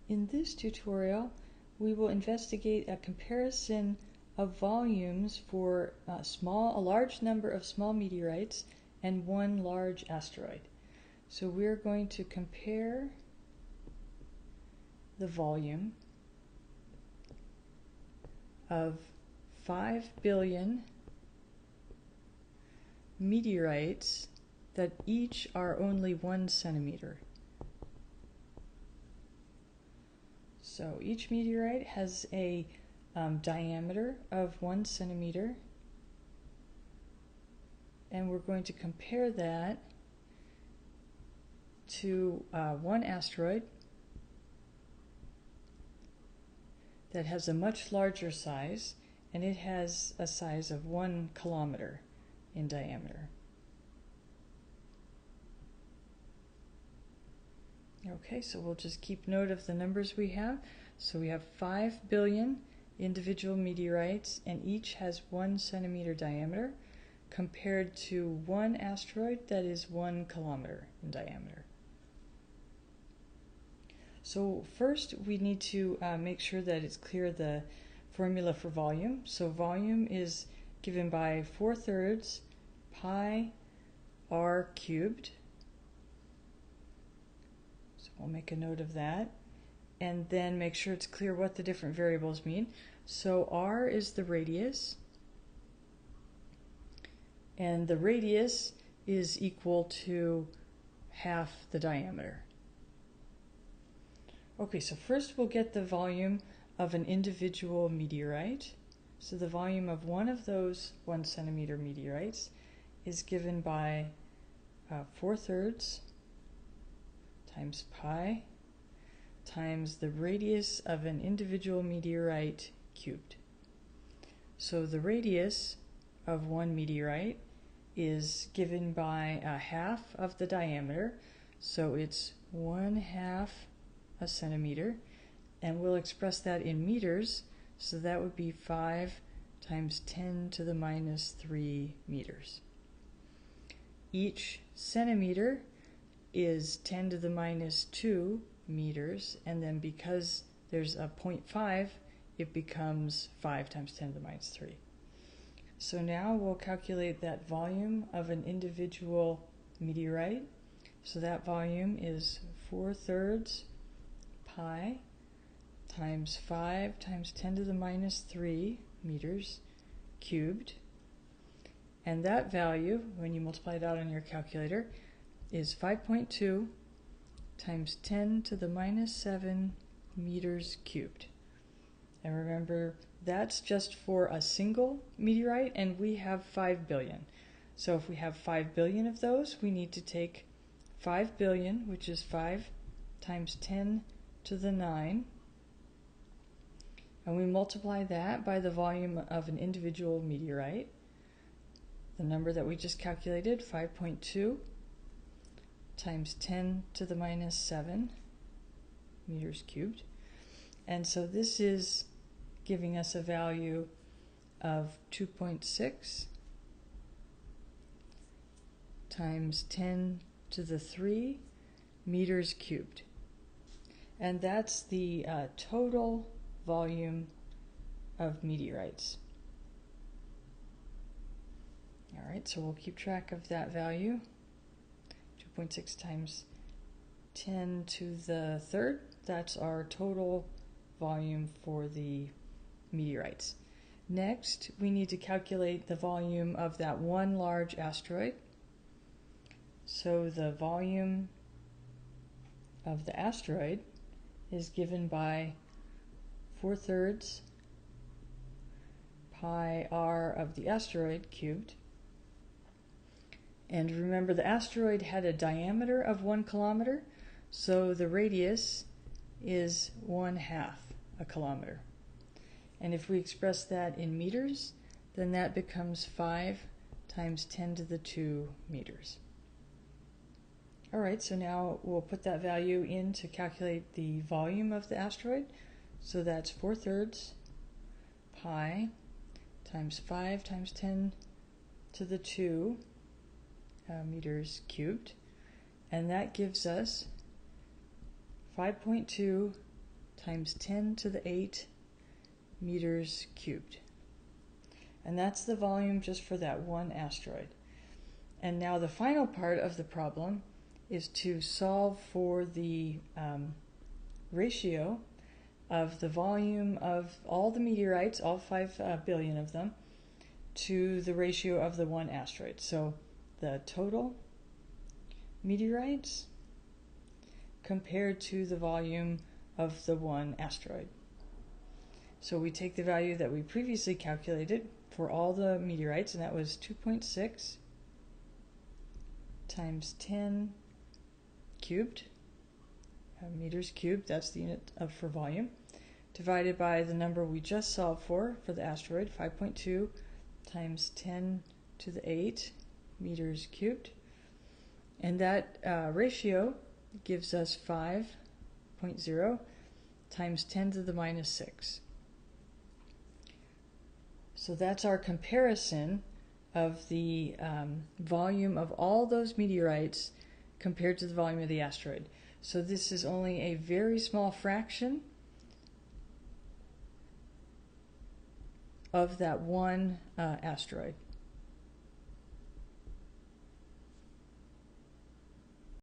In this tutorial, we will investigate a comparison of volumes for a large number of small meteorites and one large asteroid. So we're going to compare the volume of 5 billion meteorites that each are only 1 centimeter. So each meteorite has a diameter of 1 centimeter, and we're going to compare that to one asteroid that has a much larger size, and it has a size of 1 kilometer in diameter. Okay, so we'll just keep note of the numbers we have. So we have 5 billion individual meteorites, and each has 1 centimeter diameter, compared to one asteroid that is 1 kilometer in diameter. So first we need to make sure that it's clear the formula for volume. So volume is given by 4/3 pi r cubed. So we'll make a note of that, and then make sure it's clear what the different variables mean. So r is the radius, and the radius is equal to half the diameter. Okay, so first we'll get the volume of an individual meteorite. So the volume of one of those 1 centimeter meteorites is given by 4/3 times pi times the radius of an individual meteorite cubed. So the radius of one meteorite is given by a half of the diameter, so it's 1/2 a centimeter, and we'll express that in meters, so that would be 5 times 10 to the minus 3 meters. Each centimeter is 10 to the minus 2 meters, and then because there's a 0.5, it becomes 5 times 10 to the minus 3. So now we'll calculate that volume of an individual meteorite. So that volume is 4/3 pi times 5 times 10 to the minus 3 meters cubed. And that value, when you multiply it out on your calculator, is 5.2 times 10 to the minus 7 meters cubed. And remember, that's just for a single meteorite, and we have 5 billion. So if we have 5 billion of those, we need to take 5 billion, which is 5 times 10 to the 9, and we multiply that by the volume of an individual meteorite, the number that we just calculated, 5.2 times 10 to the minus 7 meters cubed. And so this is giving us a value of 2.6 times 10 to the 3 meters cubed. And that's the total volume of meteorites. All right, so we'll keep track of that value. 2.6 times 10 to the 3rd, that's our total volume for the meteorites. Next, we need to calculate the volume of that one large asteroid. So the volume of the asteroid is given by 4/3 pi r of the asteroid cubed. And remember, the asteroid had a diameter of 1 kilometer, so the radius is 1/2 a kilometer. And if we express that in meters, then that becomes 5 times 10 to the 2 meters. All right, so now we'll put that value in to calculate the volume of the asteroid. So that's 4/3 pi times 5 times 10 to the 2 meters cubed, and that gives us 5.2 times 10 to the 8 meters cubed. And that's the volume just for that one asteroid. And now the final part of the problem is to solve for the ratio of the volume of all the meteorites, all 5 billion of them, to the ratio of the one asteroid. So the total meteorites compared to the volume of the one asteroid. So we take the value that we previously calculated for all the meteorites, and that was 2.6 times 10 cubed, meters cubed, that's the unit for volume, divided by the number we just solved for the asteroid, 5.2 times 10 to the 8 meters cubed. And that ratio gives us 5.0 times 10 to the minus 6. So that's our comparison of the volume of all those meteorites compared to the volume of the asteroid. So this is only a very small fraction of that one asteroid.